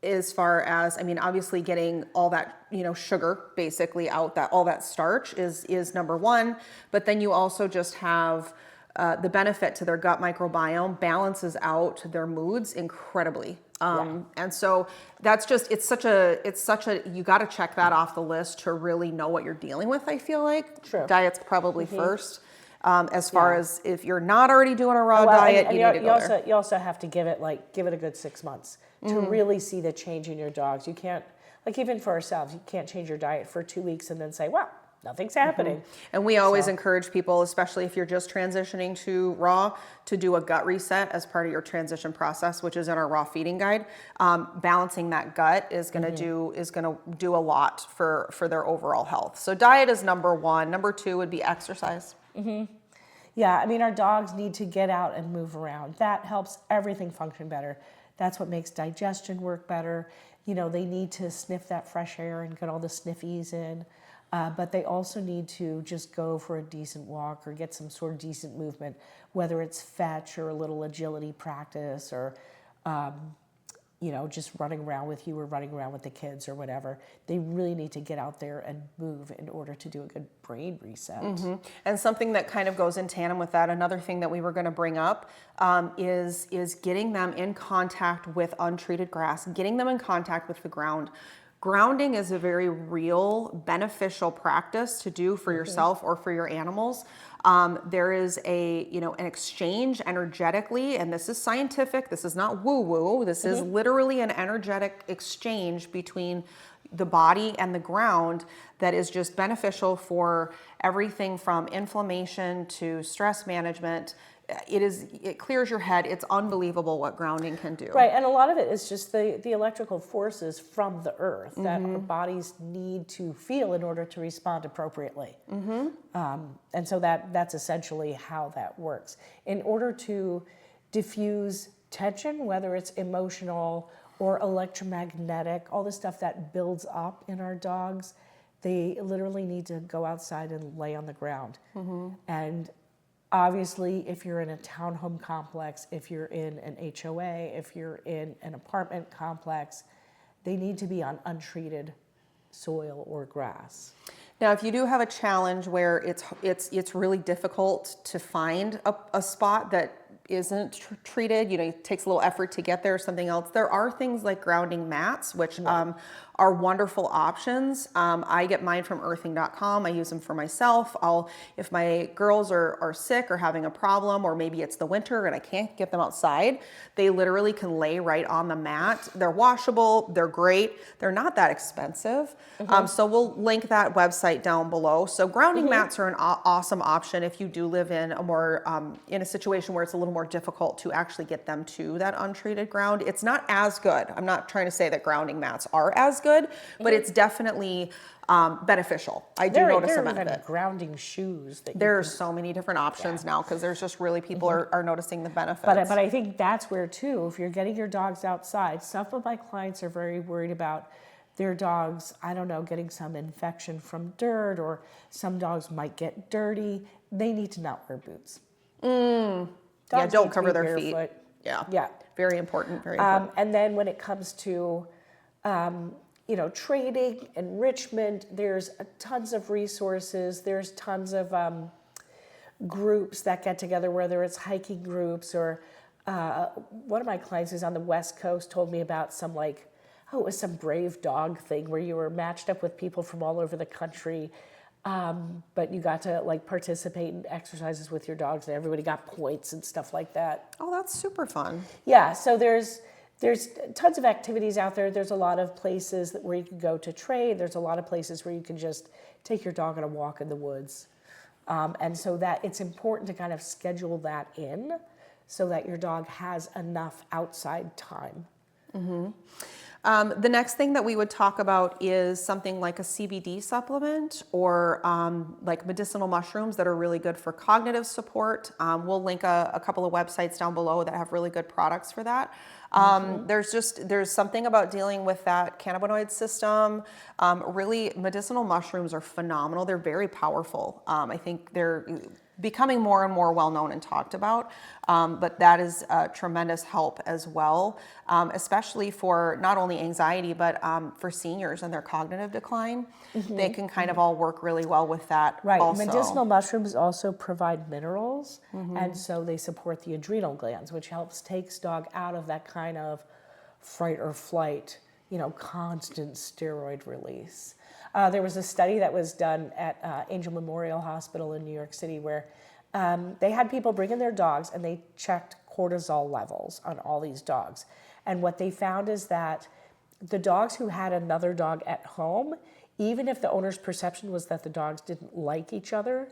as far as, obviously getting all that, sugar basically out, that all that starch is number one, but then you also just have the benefit to their gut microbiome balances out their moods incredibly. And so that's just, it's such a, you got to check that off the list to really know what you're dealing with. I feel like diet's probably first. As far as if you're not already doing a raw diet, you need to go there. You also have to give it a good 6 months to really see the change in your dogs. You can't, like even for ourselves, you can't change your diet for 2 weeks and then say, well, nothing's happening. And we always encourage people, especially if you're just transitioning to raw, to do a gut reset as part of your transition process, which is in our raw feeding guide. Balancing that gut is going to do a lot for their overall health. So diet is number one. Number two would be exercise. Yeah, our dogs need to get out and move around. That helps everything function better. That's what makes digestion work better. They need to sniff that fresh air and get all the sniffies in. But they also need to just go for a decent walk or get some sort of decent movement, whether it's fetch or a little agility practice or, just running around with you or running around with the kids or whatever. They really need to get out there and move in order to do a good brain reset. And something that kind of goes in tandem with that, another thing that we were going to bring up is getting them in contact with untreated grass, getting them in contact with the ground. Grounding is a very real, beneficial practice to do for yourself or for your animals. There is an exchange energetically, and this is scientific. This is not woo-woo. This is literally an energetic exchange between the body and the ground that is just beneficial for everything from inflammation to stress management. It clears your head. It's unbelievable what grounding can do. Right, and a lot of it is just the electrical forces from the earth that our bodies need to feel in order to respond appropriately. And so that's essentially how that works. In order to diffuse tension, whether it's emotional or electromagnetic, all the stuff that builds up in our dogs, they literally need to go outside and lay on the ground. And obviously, if you're in a townhome complex, if you're in an HOA, if you're in an apartment complex, they need to be on untreated soil or grass. Now, if you do have a challenge where it's really difficult to find a spot that isn't treated, it takes a little effort to get there or something else, there are things like grounding mats, which are wonderful options. I get mine from earthing.com. I use them for myself. If my girls are sick or having a problem, or maybe it's the winter and I can't get them outside, they literally can lay right on the mat. They're washable. They're great. They're not that expensive. So we'll link that website down below. So grounding mats are an awesome option if you do live in a more in a situation where it's a little more difficult to actually get them to that untreated ground. It's not as good. I'm not trying to say that grounding mats are as good, but it's definitely beneficial. I do notice a benefit. There are even grounding shoes. There are so many different options now because there's just really people are noticing the benefits. But I think that's where too, if you're getting your dogs outside, some of my clients are very worried about their dogs, getting some infection from dirt, or some dogs might get dirty. They need to not wear boots. Don't cover their feet. Yeah. Very important. Very important. And then when it comes to, trading, enrichment, there's tons of resources. There's tons of groups that get together, whether it's hiking groups or one of my clients who's on the West Coast told me about it was some brave dog thing where you were matched up with people from all over the country. But you got to like participate in exercises with your dogs, and everybody got points and stuff like that. Oh, that's super fun. Yeah, so there's tons of activities out there. There's a lot of places where you can go to trade. There's a lot of places where you can just take your dog on a walk in the woods. And so that it's important to kind of schedule that in so that your dog has enough outside time. The next thing that we would talk about is something like a CBD supplement or like medicinal mushrooms that are really good for cognitive support. We'll link a couple of websites down below that have really good products for that. There's something about dealing with that cannabinoid system. Really, medicinal mushrooms are phenomenal. They're very powerful. I think they're becoming more and more well-known and talked about, but that is a tremendous help as well, especially for not only anxiety, but for seniors and their cognitive decline. They can kind of all work really well with that. Right. Also. Medicinal mushrooms also provide minerals, and so they support the adrenal glands, which takes dog out of that kind of fight or flight, constant steroid release. There was a study that was done at Angel Memorial Hospital in New York City where they had people bring in their dogs and they checked cortisol levels on all these dogs. And what they found is that the dogs who had another dog at home, even if the owner's perception was that the dogs didn't like each other,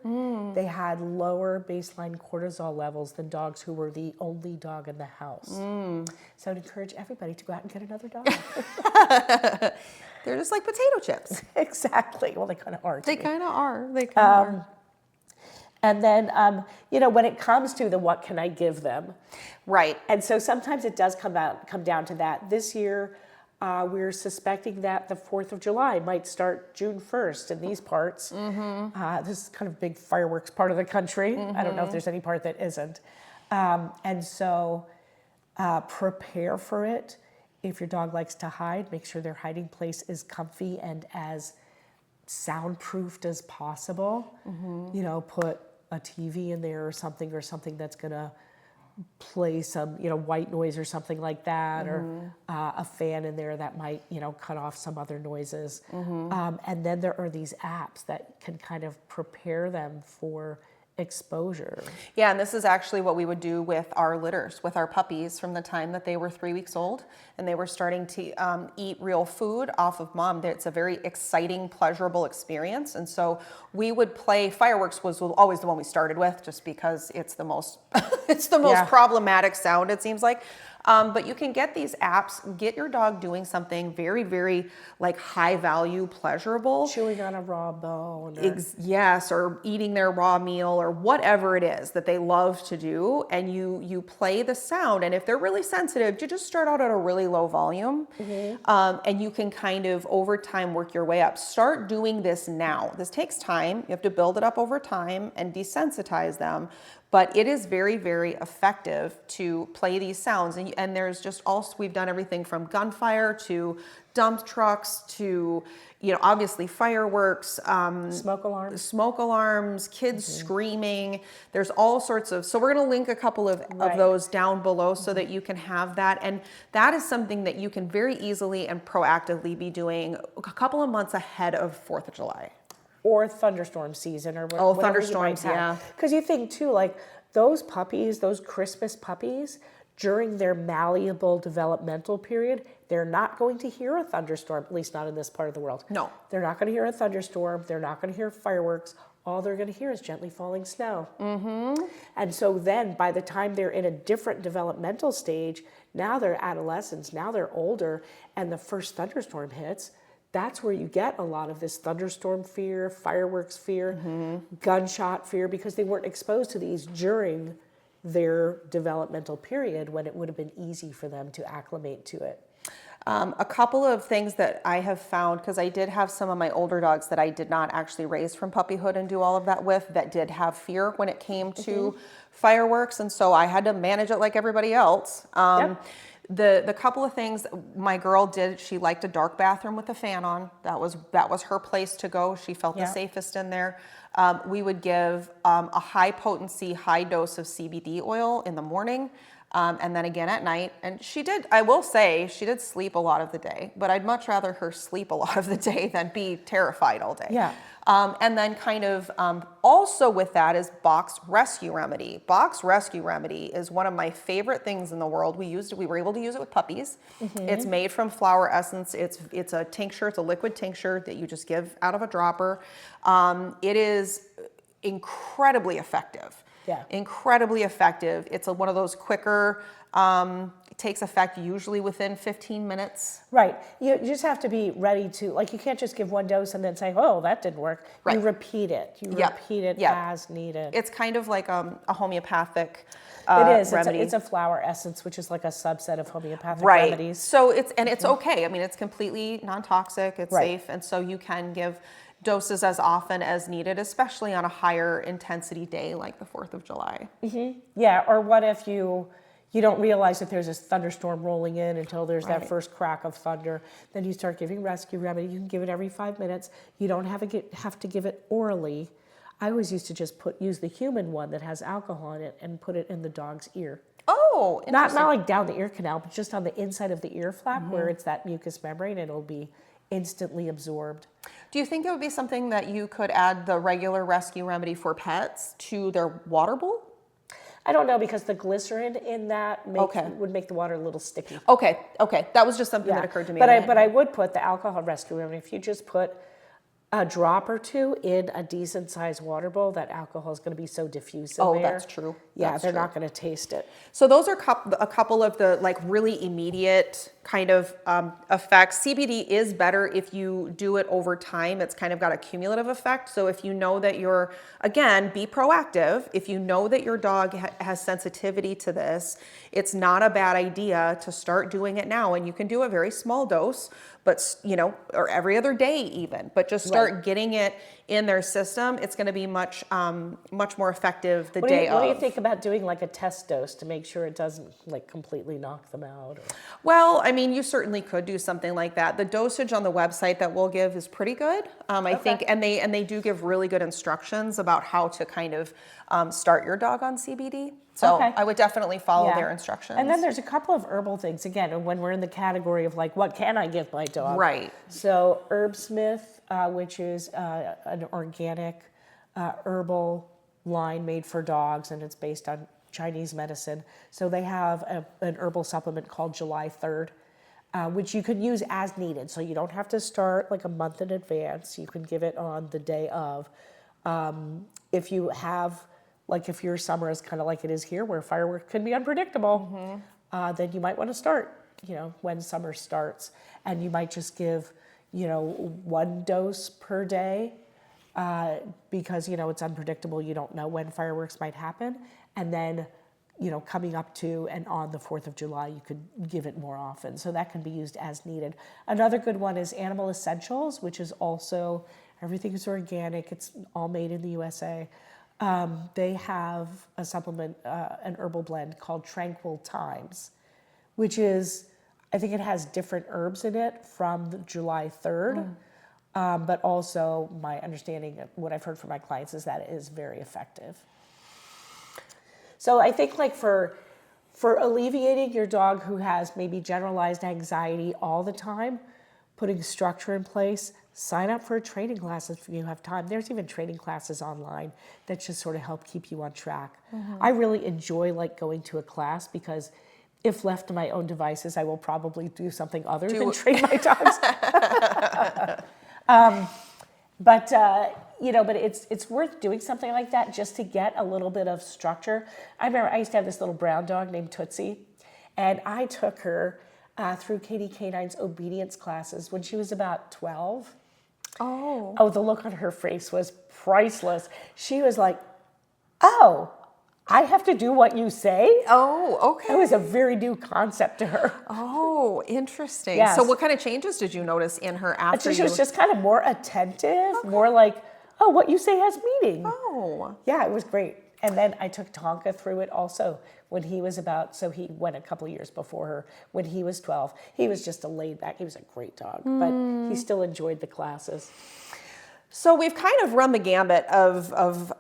they had lower baseline cortisol levels than dogs who were the only dog in the house. So I'd encourage everybody to go out and get another dog. They're just like potato chips. Exactly. Well, they kind of are. They kind of are. They kind of are. And then, when it comes to the what can I give them? Right. And so sometimes it does come down to that. This year, we're suspecting that the 4th of July might start June 1st in these parts. This is kind of big fireworks part of the country. I don't know if there's any part that isn't. And so prepare for it. If your dog likes to hide, make sure their hiding place is comfy and as soundproofed as possible. Put a TV in there or something that's going to play some, white noise or something like that, or a fan in there that might, cut off some other noises. And then there are these apps that can kind of prepare them for exposure. Yeah, and this is actually what we would do with our litters, with our puppies from the time that they were 3 weeks old and they were starting to eat real food off of mom. It's a very exciting, pleasurable experience. And so we would play, fireworks was always the one we started with just because it's the most, problematic sound, it seems like. But you can get these apps, get your dog doing something very, very like high value, pleasurable. Chewing on a raw bone. Yes, or eating their raw meal or whatever it is that they love to do. And you play the sound. And if they're really sensitive, you just start out at a really low volume. And you can kind of over time work your way up. Start doing this now. This takes time. You have to build it up over time and desensitize them. But it is very, very effective to play these sounds. And there's just also, we've done everything from gunfire to dump trucks to, obviously fireworks. Smoke alarms, kids screaming. There's all sorts of, so we're going to link a couple of those down below so that you can have that. And that is something that you can very easily and proactively be doing a couple of months ahead of 4th of July. Or thunderstorm season or whatever. Oh, thunderstorms, yeah. Because you think too, like those puppies, those Christmas puppies, during their malleable developmental period, they're not going to hear a thunderstorm, at least not in this part of the world. No. They're not going to hear a thunderstorm. They're not going to hear fireworks. All they're going to hear is gently falling snow. And so then by the time they're in a different developmental stage, now they're adolescents, now they're older, and the first thunderstorm hits, that's where you get a lot of this thunderstorm fear, fireworks fear, gunshot fear, because they weren't exposed to these during their developmental period when it would have been easy for them to acclimate to it. A couple of things that I have found, because I did have some of my older dogs that I did not actually raise from puppyhood and do all of that with, that did have fear when it came to fireworks. And so I had to manage it like everybody else. The couple of things my girl did, she liked a dark bathroom with a fan on. That was her place to go. She felt the safest in there. We would give a high potency, high dose of CBD oil in the morning. and then again at night. And I will say, she did sleep a lot of the day, but I'd much rather her sleep a lot of the day than be terrified all day. Yeah. And then kind of also with that is Box Rescue Remedy. Box Rescue Remedy is one of my favorite things in the world. We were able to use it with puppies. It's made from flower essence. It's a tincture. It's a liquid tincture that you just give out of a dropper. It is incredibly effective. Yeah. Incredibly effective. It's one of those quicker, it takes effect usually within 15 minutes. Right. You just have to be ready to, like, you can't just give one dose and then say, oh, that didn't work. Right. You repeat it. You repeat it as needed. It's kind of like a homeopathic it is. remedy. It's a flower essence, which is like a subset of homeopathic Right. remedies. So it's okay. I mean, it's completely non-toxic. It's safe. And so you can give doses as often as needed, especially on a higher intensity day like the 4th of July. Yeah, or what if you don't realize that there's this thunderstorm rolling in until there's that first crack of thunder. Then you start giving rescue remedy. You can give it every 5 minutes. You don't have to give it orally. I always used to just use the human one that has alcohol in it and put it in the dog's ear. Oh, Not like down the ear canal, but just on the inside of the ear flap where it's that mucous membrane, and it'll be instantly absorbed. Do you think it would be something that you could add the regular rescue remedy for pets to their water bowl? I don't know, because the glycerin in that would make the water a little sticky. Okay. That was just something that occurred to me. But I would put the alcohol rescue remedy. If you just put a drop or two in a decent sized water bowl, that alcohol is going to be so diffuse in there. Oh, that's true. Yeah, they're not going to taste it. So those are a couple of the like really immediate kind of effects. CBD is better if you do it over time. It's kind of got a cumulative effect. So if you know that again, be proactive. If you know that your dog has sensitivity to this, it's not a bad idea to start doing it now. And you can do a very small dose, but or every other day even, but just start getting it in their system. It's going to be much more effective the day of. What do you think about doing like a test dose to make sure it doesn't like completely knock them out? Well, I mean, you certainly could do something like that. The dosage on the website that we'll give is pretty good, I think, and they do give really good instructions about how to kind of start your dog on CBD. So I would definitely follow their instructions. And then there's a couple of herbal things, again, when we're in the category of like, what can I give my dog? Right. So Herbsmith, which is an organic herbal line made for dogs, and it's based on Chinese medicine. So they have an herbal supplement called July 3rd, which you can use as needed. So you don't have to start like a month in advance. You can give it on the day of. If you have, like if your summer is kind of like it is here, where fireworks can be unpredictable, then you might want to start, when summer starts. And you might just give, 1 dose per day because, it's unpredictable. You don't know when fireworks might happen. And then, coming up to and on the 4th of July, you could give it more often. So that can be used as needed. Another good one is Animal Essentials, which is also, everything is organic. It's all made in the USA. They have a supplement, an herbal blend called Tranquil Times, which is, I think it has different herbs in it from the July 3rd. But also my understanding, what I've heard from my clients is that it is very effective. So I think like for alleviating your dog who has maybe generalized anxiety all the time, putting structure in place, sign up for a training class if you have time. There's even training classes online that just sort of help keep you on track. I really enjoy like going to a class because if left to my own devices, I will probably do something other than train my dogs. But it's worth doing something like that just to get a little bit of structure. I remember I used to have this little brown dog named Tootsie, and I took her through Katie Canine's obedience classes when she was about 12. Oh, the look on her face was priceless. She was like, oh, I have to do what you say? Oh, okay. It was a very new concept to her. Oh, interesting. Yes. So what kind of changes did you notice in her after She was just kind of more attentive, more like, oh, what you say has meaning. Oh. Yeah, it was great. And then I took Tonka through it also when he was so he went a couple of years before her. When he was 12, he was just a laid back, he was a great dog, but he still enjoyed the classes. So we've kind of run the gambit of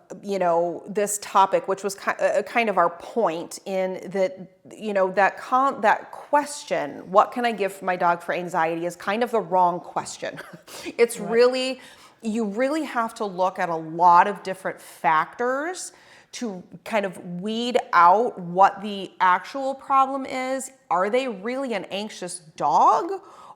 this topic, which was kind of our point in that, that question, what can I give my dog for anxiety, is kind of the wrong question. It's really, you really have to look at a lot of different factors to kind of weed out what the actual problem is. Are they really an anxious dog?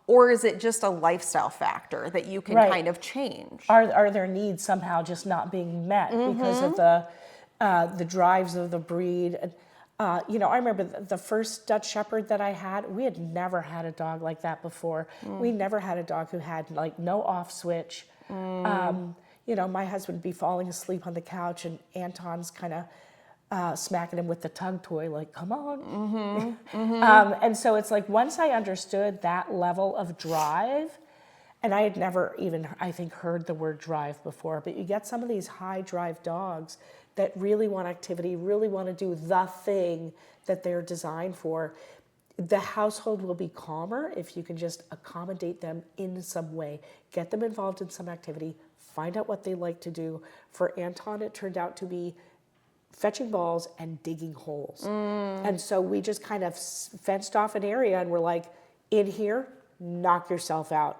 Or is it just a lifestyle factor that you can kind of change? Are their needs somehow just not being met because of the drives of the breed? I remember the first Dutch Shepherd that I had, we had never had a dog like that before. We never had a dog who had like no off switch. My husband would be falling asleep on the couch and Anton's kind of smacking him with the tug toy, like, come on. And so it's like, once I understood that level of drive, and I had never even, I think, heard the word drive before, but you get some of these high drive dogs that really want activity, really want to do the thing that they're designed for. The household will be calmer if you can just accommodate them in some way, get them involved in some activity, find out what they like to do. For Anton, it turned out to be fetching balls and digging holes. And so we just kind of fenced off an area and we're like, in here, knock yourself out.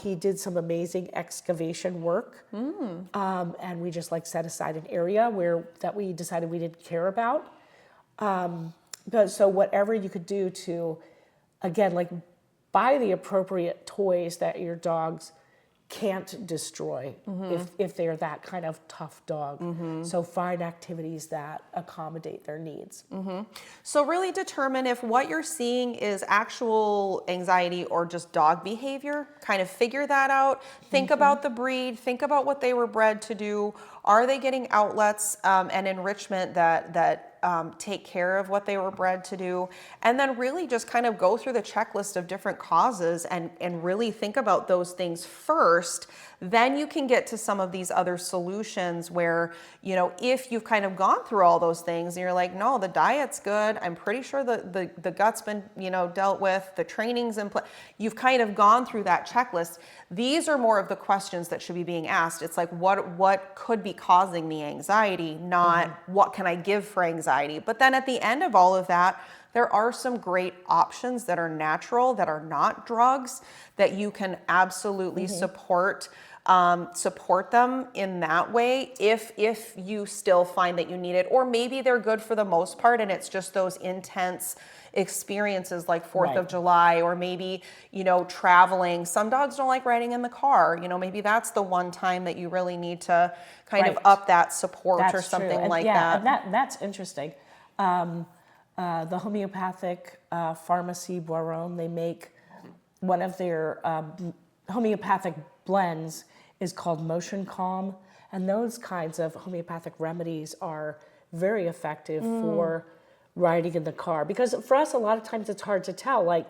He did some amazing excavation work. And we just like set aside an area that we decided we didn't care about. So whatever you could do to, again, like buy the appropriate toys that your dogs can't destroy if they're that kind of tough dog. So find activities that accommodate their needs. So really determine if what you're seeing is actual anxiety or just dog behavior. Kind of figure that out. Think about the breed. Think about what they were bred to do. Are they getting outlets and enrichment that take care of what they were bred to do? And then really just kind of go through the checklist of different causes and really think about those things first. Then you can get to some of these other solutions where, if you've kind of gone through all those things and you're like, no, the diet's good, I'm pretty sure the gut's been, dealt with, the training's in place, you've kind of gone through that checklist. These are more of the questions that should be being asked. It's like, what could be causing the anxiety, not what can I give for anxiety? But then at the end of all of that, there are some great options that are natural, that are not drugs, that you can absolutely support them in that way if you still find that you need it. Or maybe they're good for the most part and it's just those intense experiences like 4th of July, or maybe, traveling. Some dogs don't like riding in the car. Maybe that's the one time that you really need to kind of up that support or something like that. And that's interesting. The homeopathic pharmacy Boiron, they make one of their homeopathic blends is called Motion Calm. And those kinds of homeopathic remedies are very effective for riding in the car. Because for us, a lot of times it's hard to tell, like,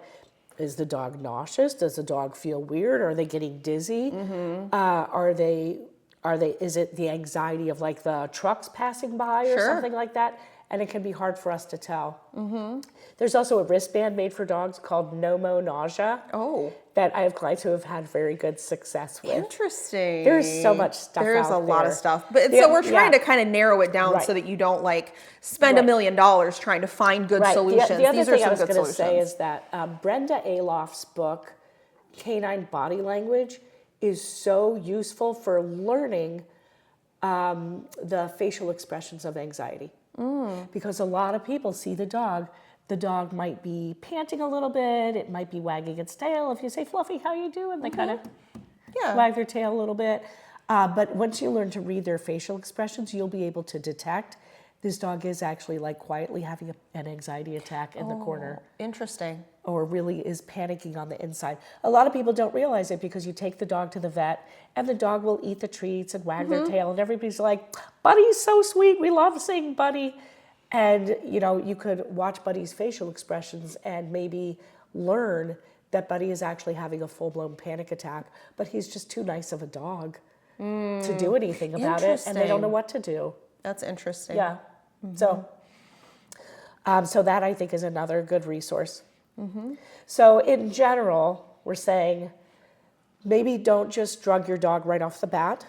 is the dog nauseous? Does the dog feel weird? Are they getting dizzy? Is it the anxiety of like the trucks passing by or something like that? And it can be hard for us to tell. There's also a wristband made for dogs called No Nausea. That I have clients who have had very good success with. Interesting. There's so much stuff There's out a lot there. of stuff. But so we're trying to kind of narrow it down so that you don't like spend $1 million trying to find good solutions. The other These thing are I some was good going to say is that Brenda Aloff's book, Canine Body Language, is so useful for learning the facial expressions of anxiety. Because a lot of people see the dog might be panting a little bit, it might be wagging its tail. If you say, Fluffy, how you doing? They kind of wag their tail a little bit. But once you learn to read their facial expressions, you'll be able to detect this dog is actually like quietly having an anxiety attack in the corner. Interesting. Or really is panicking on the inside. A lot of people don't realize it because you take the dog to the vet and the dog will eat the treats and wag their tail and everybody's like, Buddy's so sweet. We love seeing Buddy. And, you could watch Buddy's facial expressions and maybe learn that Buddy is actually having a full-blown panic attack, but he's just too nice of a dog to do anything about it, and they don't know what to do. That's interesting. Yeah. So that I think is another good resource. So in general, we're saying maybe don't just drug your dog right off the bat.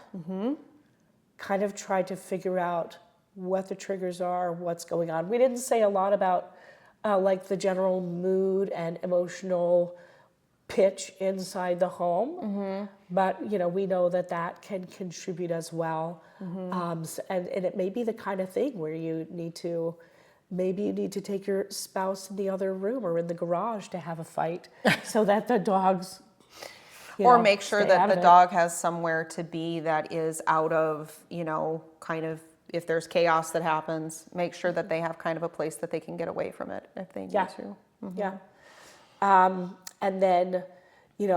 Kind of try to figure out what the triggers are, what's going on. We didn't say a lot about like the general mood and emotional pitch inside the home, but we know that can contribute as well. And it may be the kind of thing where you need to take your spouse in the other room or in the garage to have a fight so that the dogs or make sure that the dog has somewhere to be that is out of, kind of, if there's chaos that happens, make sure that they have kind of a place that they can get away from it if they need to. Yeah. And then,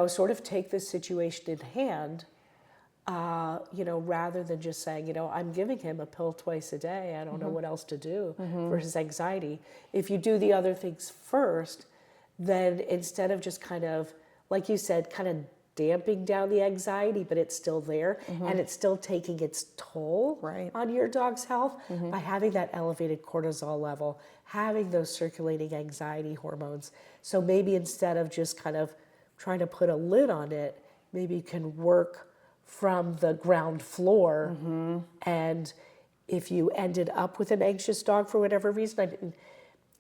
sort of take this situation in hand, rather than just saying, I'm giving him a pill twice a day. I don't know what else to do for his anxiety. If you do the other things first, then instead of just kind of, like you said, kind of damping down the anxiety, but it's still there and it's still taking its toll on your dog's health by having that elevated cortisol level, having those circulating anxiety hormones. So maybe instead of just kind of trying to put a lid on it, maybe you can work from the ground floor. And if you ended up with an anxious dog for whatever reason, in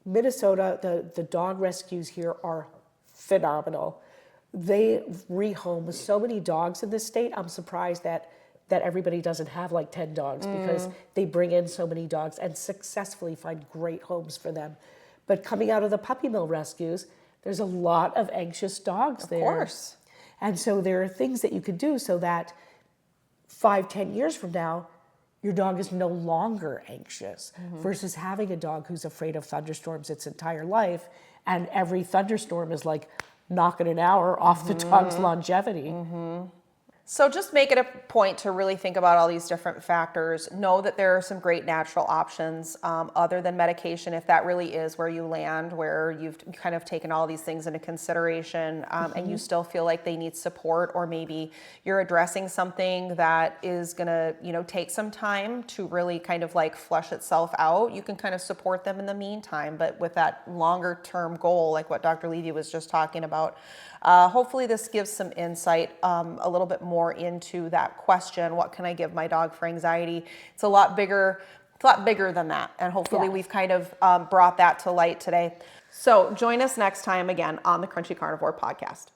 Minnesota, the dog rescues here are phenomenal. They rehome so many dogs in this state. I'm surprised that everybody doesn't have like 10 dogs because they bring in so many dogs and successfully find great homes for them. But coming out of the puppy mill rescues, there's a lot of anxious dogs there. Of course. And so there are things that you could do so that 5-10 years from now, your dog is no longer anxious versus having a dog who's afraid of thunderstorms its entire life. And every thunderstorm is like knocking an hour off the dog's longevity. So just make it a point to really think about all these different factors. Know that there are some great natural options other than medication, if that really is where you land, where you've kind of taken all these things into consideration and you still feel like they need support, or maybe you're addressing something that is going to, take some time to really kind of like flush itself out. You can kind of support them in the meantime, but with that longer term goal, like what Dr. Levy was just talking about, hopefully this gives some insight a little bit more into that question, what can I give my dog for anxiety? It's a lot bigger than that. And hopefully we've kind of brought that to light today. So join us next time again on the Crunchy Carnivore Podcast.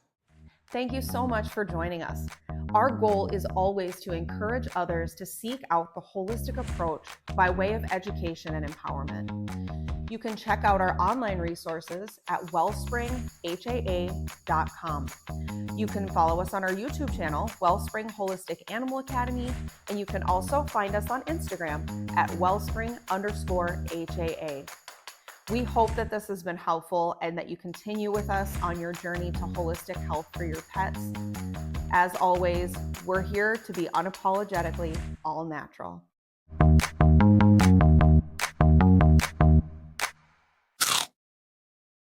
Thank you so much for joining us. Our goal is always to encourage others to seek out the holistic approach by way of education and empowerment. You can check out our online resources at wellspringhaa.com. You can follow us on our YouTube channel, Wellspring Holistic Animal Academy, and you can also find us on Instagram at wellspring_HAA. We hope that this has been helpful and that you continue with us on your journey to holistic health for your pets. As always, we're here to be unapologetically all natural.